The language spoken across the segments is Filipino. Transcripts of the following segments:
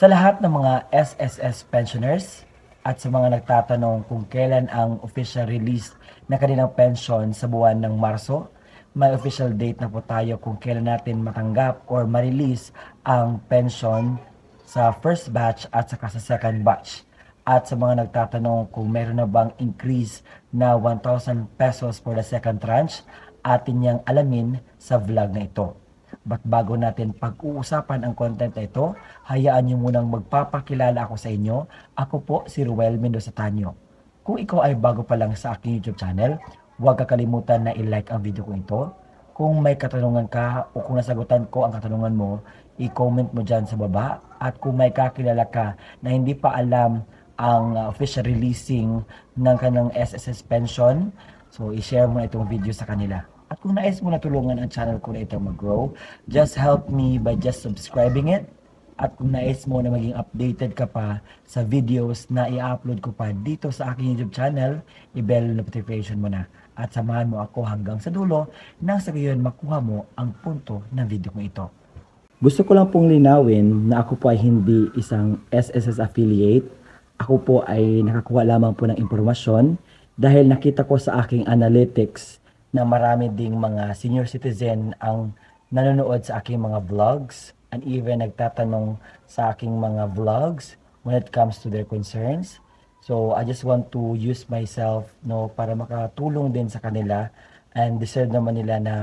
Sa lahat ng mga SSS pensioners at sa mga nagtatanong kung kailan ang official release ng kanilang pension sa buwan ng Marso, may official date na po tayo kung kailan natin matanggap or ma-release ang pension sa first batch at saka sa second batch. At sa mga nagtatanong kung meron na bang increase na 1,000 pesos for the second tranche, atin niyang alamin sa vlog na ito. But bago natin pag-uusapan ang content na ito, hayaan niyo munang magpapakilala ako sa inyo. Ako po si Ruel Mendoza Tanyo. Kung ikaw ay bago pa lang sa aking YouTube channel, huwag kakalimutan na i-like ang video ko ito. Kung may katanungan ka o kung nasagutan ko ang katanungan mo, i-comment mo dyan sa baba. At kung may kakilala ka na hindi pa alam ang official releasing ng kanilang SSS pension, so i-share mo na itong video sa kanila. At kung nais mo na tulungan ang channel ko na ito mag-grow, just help me by just subscribing it. At kung nais mo na maging updated ka pa sa videos na i-upload ko pa dito sa aking YouTube channel, i-bell notification mo na. At samahan mo ako hanggang sa dulo nang sa gayon makuha mo ang punto ng video ko ito. Gusto ko lang pong linawin na ako po ay hindi isang SSS affiliate. Ako po ay nakakuha lamang po ng impormasyon dahil nakita ko sa aking analytics na marami ding mga senior citizen ang nanonood sa aking mga vlogs and even nagtatanong sa aking mga vlogs when it comes to their concerns. So I just want to use myself para makatulong din sa kanila, and deserve naman nila na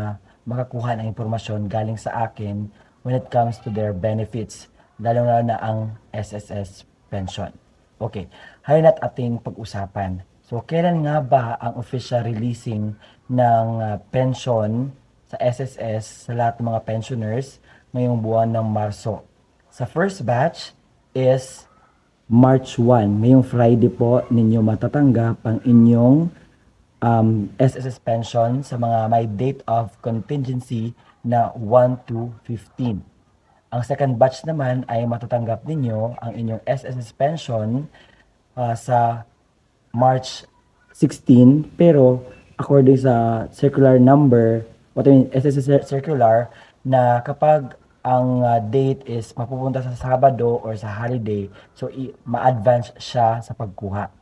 makakuha ng impormasyon galing sa akin when it comes to their benefits, lalo na ang SSS pension. Okay, hayaan natin ating pag-usapan. So, kailan nga ba ang official releasing ng pension sa SSS sa lahat ng mga pensioners ngayong buwan ng Marso? Sa first batch is March 1. Ngayong Friday po ninyo matatanggap ang inyong SSS pension sa mga may date of contingency na 1 to 15. Ang second batch naman ay matatanggap ninyo ang inyong SSS pension sa March 16, pero according sa circular number, SSS circular, na kapag ang date is mapupunta sa Sabado or sa holiday, so ma-advance siya sa pagkuha.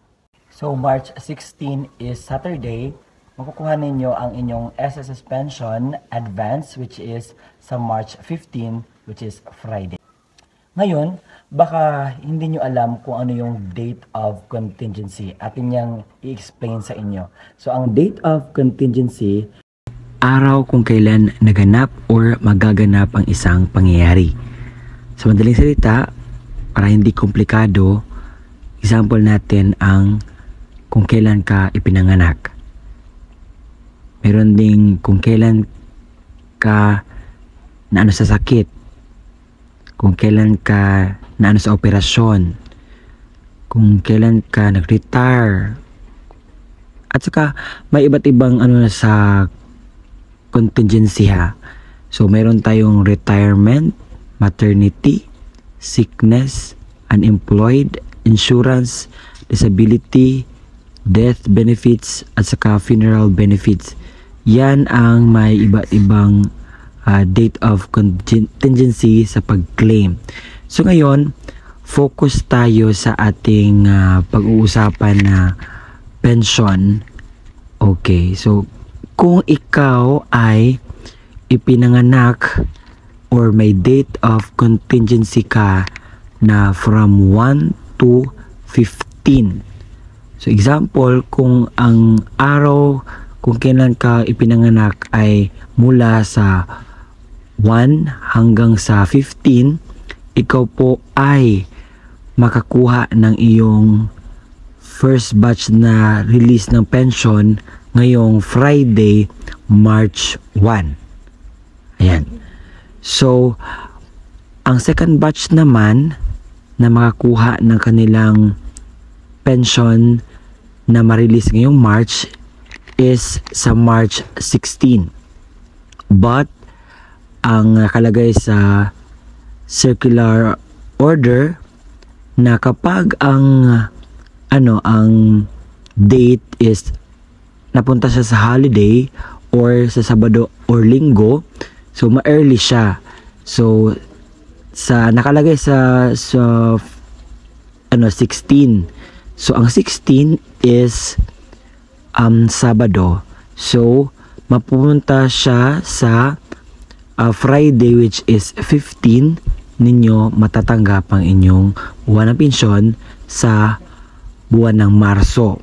So March 16 is Saturday, makukuha ninyo ang inyong SSS pension advance, which is sa March 15, which is Friday. Ngayon, baka hindi nyo alam kung ano yung date of contingency. Atin niyang i-explain sa inyo. So, ang date of contingency, araw kung kailan naganap or magaganap ang isang pangyayari. Sa madaling salita, para hindi komplikado, example natin ang kung kailan ka ipinanganak. Meron ding kung kailan ka naano sa sakit, kung kailan ka naano sa operasyon, kung kailan ka nag-retire, at saka may iba't ibang ano na sa contingency ha. So meron tayong retirement, maternity, sickness, unemployed, insurance, disability, death benefits, at saka funeral benefits. Yan ang may iba't ibang date of contingency sa pag-claim. So ngayon, focus tayo sa ating pag-uusapan na pension. Okay, so kung ikaw ay ipinanganak or may date of contingency ka na from 1 to 15. So example, kung ang araw kung kailan ka ipinanganak ay mula sa 1 hanggang sa 15, ikaw po ay makakuha ng iyong first batch na release ng pension ngayong Friday, March 1. Ayan. So, ang second batch naman na makakuha ng kanilang pension na ma-release ngayong March is sa March 16. But ang nakalagay sa circular order na kapag ang date is napunta siya sa holiday or sa Sabado or Linggo, so ma-early siya. So sa nakalagay sa 16. So ang 16 is Sabado. So mapupunta siya sa Friday, which is 15. Ninyo matatanggap ang inyong buwan ng pensyon sa buwan ng Marso.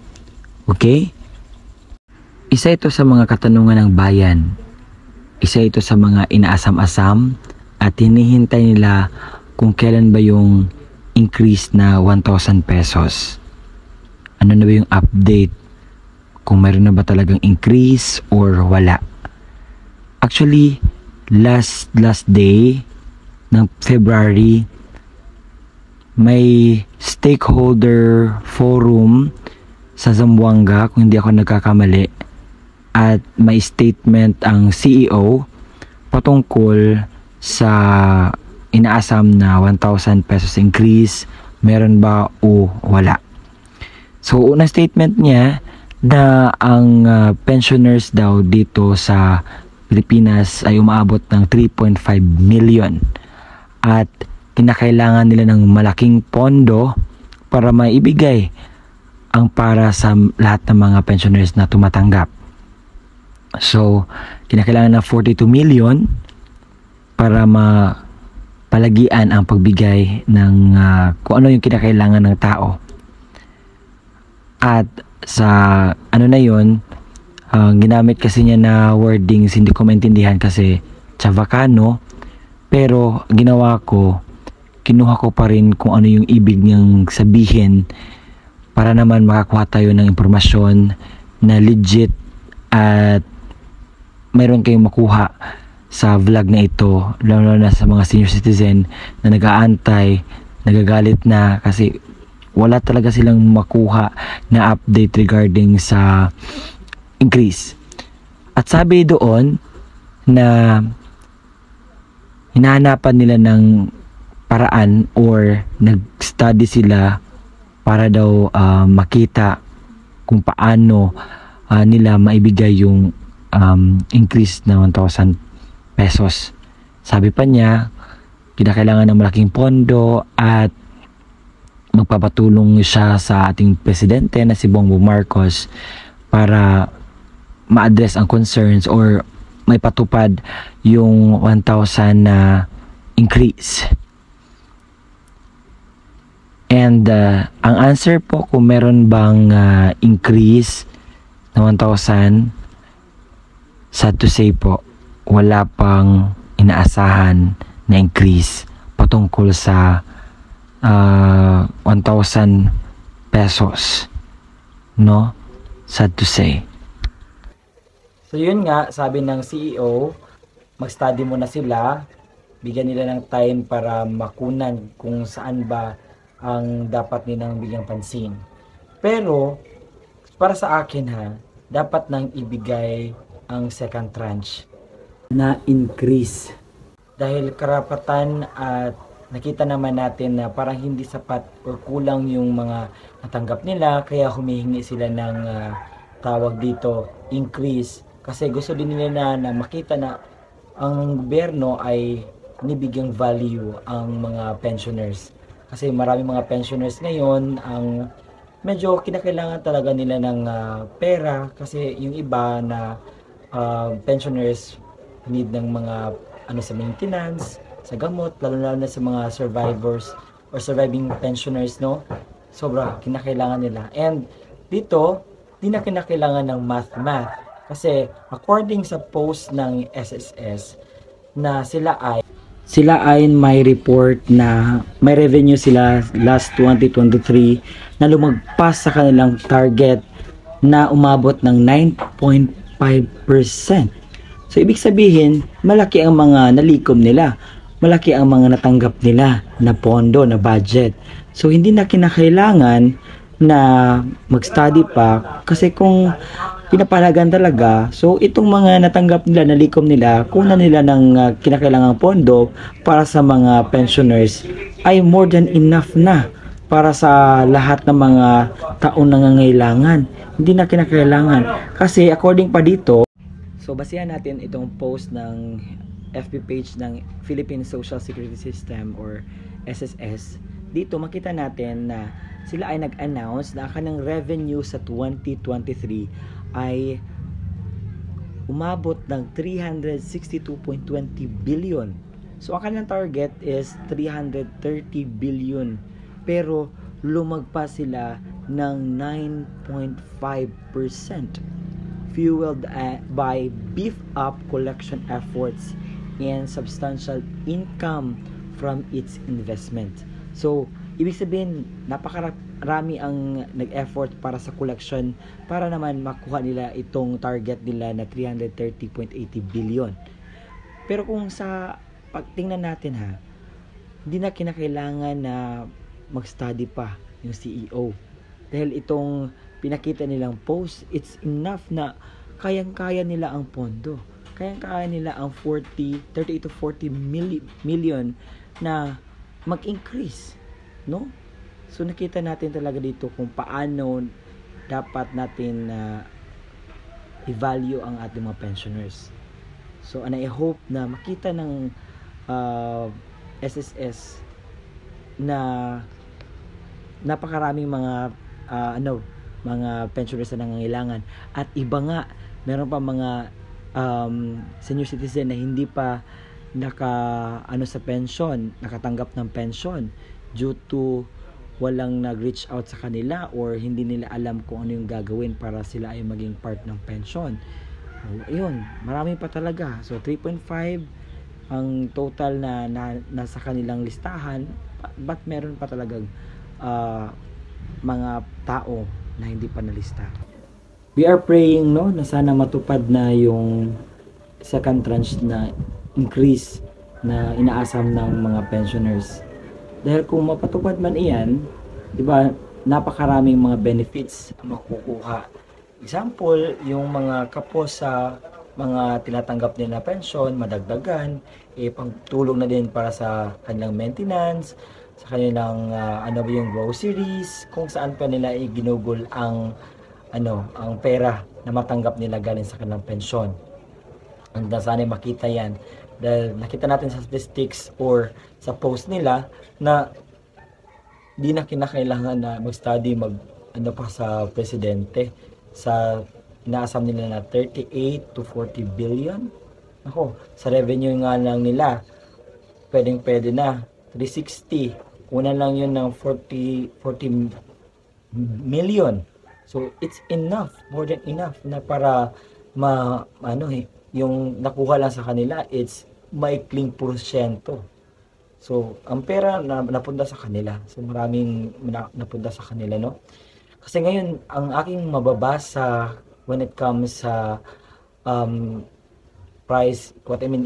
Okay? Isa ito sa mga katanungan ng bayan. Isa ito sa mga inaasam-asam at hinihintay nila kung kailan ba yung increase na 1,000 pesos. Ano na ba yung update? Kung mayroon na ba talagang increase or wala? Actually, last day ng February, may stakeholder forum sa Zamboanga, kung hindi ako nagkakamali, at may statement ang CEO patungkol sa inaasam na 1,000 pesos increase, meron ba o wala. So unang statement niya na ang pensioners daw dito sa Pilipinas ay umaabot ng 3.5 million at kinakailangan nila ng malaking pondo para maibigay ang para sa lahat ng mga pensioners na tumatanggap. So, kinakailangan ng 42 million para mapalagian ang pagbigay ng kung ano yung kinakailangan ng tao. At sa ano na yun, ginamit kasi niya na wordings, hindi ko maintindihan kasi Chavacano, pero ginawa ko, kinuha ko pa rin kung ano yung ibig niyang sabihin para naman makakuha tayo ng impormasyon na legit at mayroon kayong makuha sa vlog na ito, lalo na sa mga senior citizen na nag-aantay, nagagalit na kasi wala talaga silang makuha na update regarding sa increase. At sabi doon na hinahanapan nila ng paraan or nag-study sila para daw makita kung paano nila maibigay yung increase na 1,000 pesos. Sabi pa niya, kinakailangan ng malaking pondo at magpapatulong siya sa ating presidente na si Bongbong Marcos para ma-address ang concerns or may patupad yung 1,000 na increase. And ang answer po kung meron bang increase na 1,000, sad to say po, wala pang inaasahan na increase patungkol sa 1,000 pesos. No? Sad to say. So yun nga, sabi ng CEO, mag-study muna sila, bigyan nila ng time para makunan kung saan ba ang dapat nilang bigyang pansin. Pero, para sa akin ha, dapat nang ibigay ang second tranche na increase. Dahil karapatan at nakita naman natin na parang hindi sapat or kulang yung mga natanggap nila, kaya humihingi sila ng tawag dito, increase. Kasi gusto din nila na makita na ang gobyerno ay nibigyang value ang mga pensioners. Kasi maraming mga pensioners ngayon ang medyo kinakailangan talaga nila ng pera kasi yung iba na pensioners need ng mga sa maintenance, sa gamot, lalo na sa mga survivors or surviving pensioners, no? Sobra kinakailangan nila. And dito, di na kinakailangan ng math. Kasi according sa post ng SSS na sila ay may report na may revenue sila last 2023 na lumagpas sa kanilang target na umabot ng 9.5%. So ibig sabihin, malaki ang mga nalikom nila. Malaki ang mga natanggap nila na pondo, na budget. So hindi na kinakailangan na mag-study pa kasi kung pinapalagan talaga, so itong mga natanggap nila, nalikom nila, kunan nila ng kinakailangang pondo para sa mga pensioners ay more than enough na para sa lahat ng mga taong nangangailangan. Hindi na kinakailangan kasi according pa dito, so basehan natin itong post ng FB page ng Philippine Social Security System or SSS, dito makita natin na sila ay nag-announce na ang kanilang revenue sa 2023 ay umabot ng 362.20 billion. So ang kanilang target is 330 billion. Pero lumagpas sila ng 9.5%, fueled by beef up collection efforts and substantial income from its investment. So, ibig sabihin, napakarami ang nag-effort para sa collection para naman makuha nila itong target nila na 330.80 billion. Pero kung sa pagtingnan natin ha, hindi na kinakailangan na mag-study pa yung CEO. Dahil itong pinakita nilang post, it's enough na kayang-kaya nila ang pondo. Kayang-kaya nila ang 38 to 40 million na mag-increase, no? So nakita natin talaga dito kung paano dapat natin i-value ang ating mga pensioners. So and I hope na makita ng SSS na napakaraming mga mga pensioners na nangangailangan, at iba nga meron pa mga senior citizen na hindi pa sa pension, nakatanggap ng pension due to walang nag-reach out sa kanila or hindi nila alam kung ano yung gagawin para sila ay maging part ng pension. Ayun, marami pa talaga. So 3.5 ang total na nasa kanilang listahan, but meron pa talagang mga tao na hindi pa nalista. We are praying na sana matupad na yung second tranche na increase na inaasam ng mga pensioners. Dahil kung mapatupad man iyan, di ba, napakaraming mga benefits ang makukuha. Example, yung mga kapos sa mga tinatanggap nila pension, madagdagan, pangtulong na din para sa kanilang maintenance, sa kanilang yung groceries, kung saan pa nila ginugol ang pera na matanggap nila galing sa kanilang pensyon. Ang sana makita yan, dahil nakita natin sa statistics or sa post nila na di na kinakailangan na mag-study pa sa presidente, sa inaasam nila na 38 to 40 billion. Ako, sa revenue nga lang nila, pwede na 360. Una lang yun ng 40 million. So it's enough, more than enough na para yung nakuha lang sa kanila, it's maikling porsyento. So ang pera na napunta sa kanila. So maraming napunta sa kanila, no? Kasi ngayon ang aking mababasa when it comes sa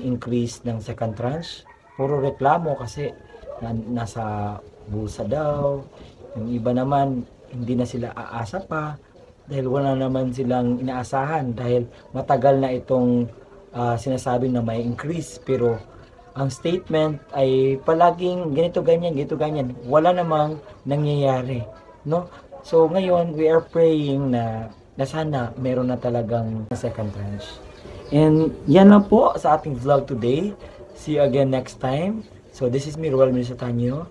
increase ng second tranche, puro reklamo kasi nasa bulsa daw. Yung iba naman hindi na sila aasa pa dahil wala naman silang inaasahan dahil matagal na itong sinasabing na may increase, pero ang statement ay palaging ganito ganyan, wala namang nangyayari, no? So ngayon we are praying na sana meron na talagang second tranche. And yan lang po sa ating vlog today. See you again next time. So this is me, Roel Milisatanyo.